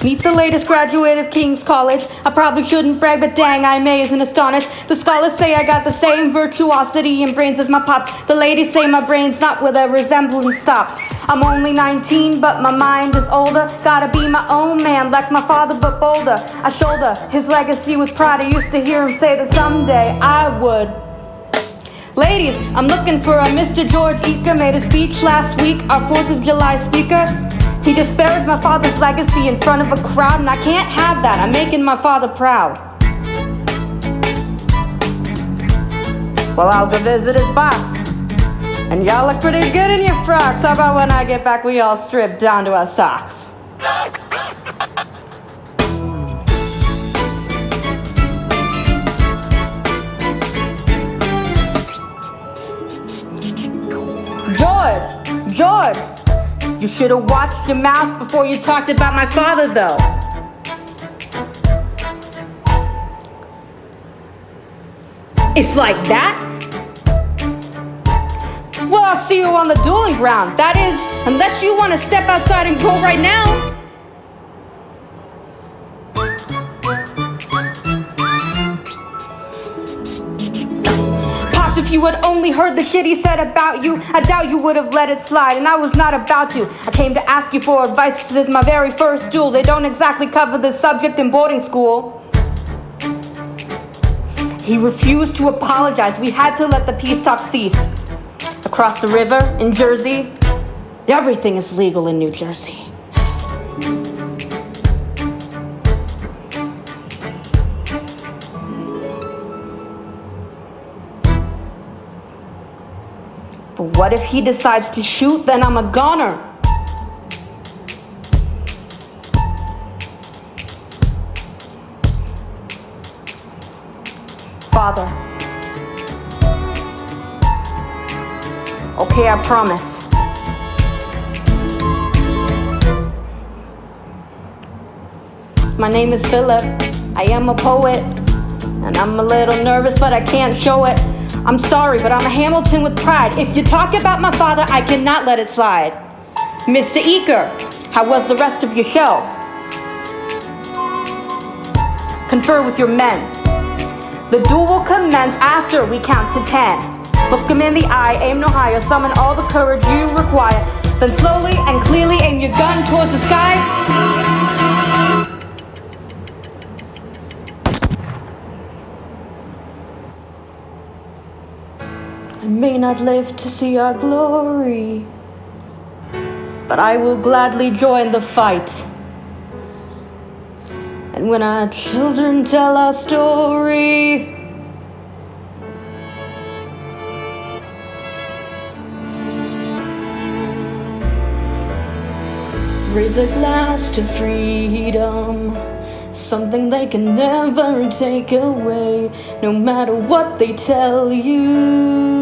Meet the latest graduate of King's College. I probably shouldn't brag, but dang, I amaze and astonish. The scholars say I got the same virtuosity and brains as my pops. The ladies say my brain's not where the resemblance stops. I'm only 19, but my mind is older. Gotta be my own man, like my father, but bolder. I shoulder his legacy with pride. I used to hear him say that someday I would. Ladies, I'm looking for a Mr. George Eaker. Made a speech last week, our 4th of July speaker. He disparaged my father's legacy in front of a crowd, and I can't have that. I'm making my father proud. Well, I'll go visit his box. And y'all look pretty good in your frocks. How about when I get back, we all strip down to our socks? George, you should have watched your mouth before you talked about my father, though. It's like that? Well, I'll see you on the dueling ground. That is, unless you want to step outside and go right now. If you had only heard the shit he said about you, I doubt you would have let it slide, and I was not about to. I came to ask you for advice. This is my very first duel. They don't exactly cover this subject in boarding school. He refused to apologize. We had to let the peace talk cease. Across the river, in Jersey, everything is legal in New Jersey. But what if he decides to shoot? Then I'm a goner. Father. Okay, I promise. My name is Philip. I am a poet. And I'm a little nervous, but I can't show it. I'm sorry, but I'm a Hamilton with pride. If you talk about my father, I cannot let it slide. Mr. Eaker, how was the rest of your show? Confer with your men. The duel will commence after we count to 10. Look them in the eye, aim no higher, summon all the courage you require. Then slowly and clearly aim your gun towards the sky. I may not live to see our glory, but I will gladly join the fight. And when our children tell our story, raise a glass to freedom, something they can never take away, no matter what they tell you.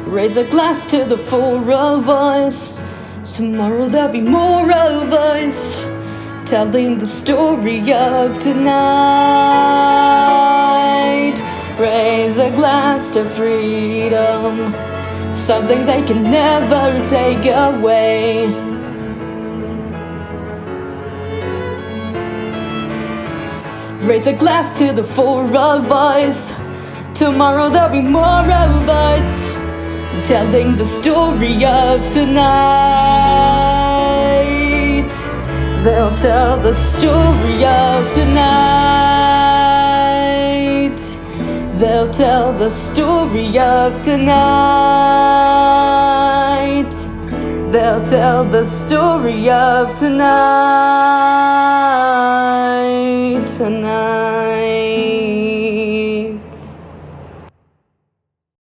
Raise a glass to the four of us. Tomorrow there'll be more of us, telling the story of tonight. Raise a glass to freedom, something they can never take away. Raise a glass to the four of us. Tomorrow there'll be more of us, telling the story of tonight. They'll tell the story of tonight. They'll tell the story of tonight. They'll tell the story of tonight. Tonight.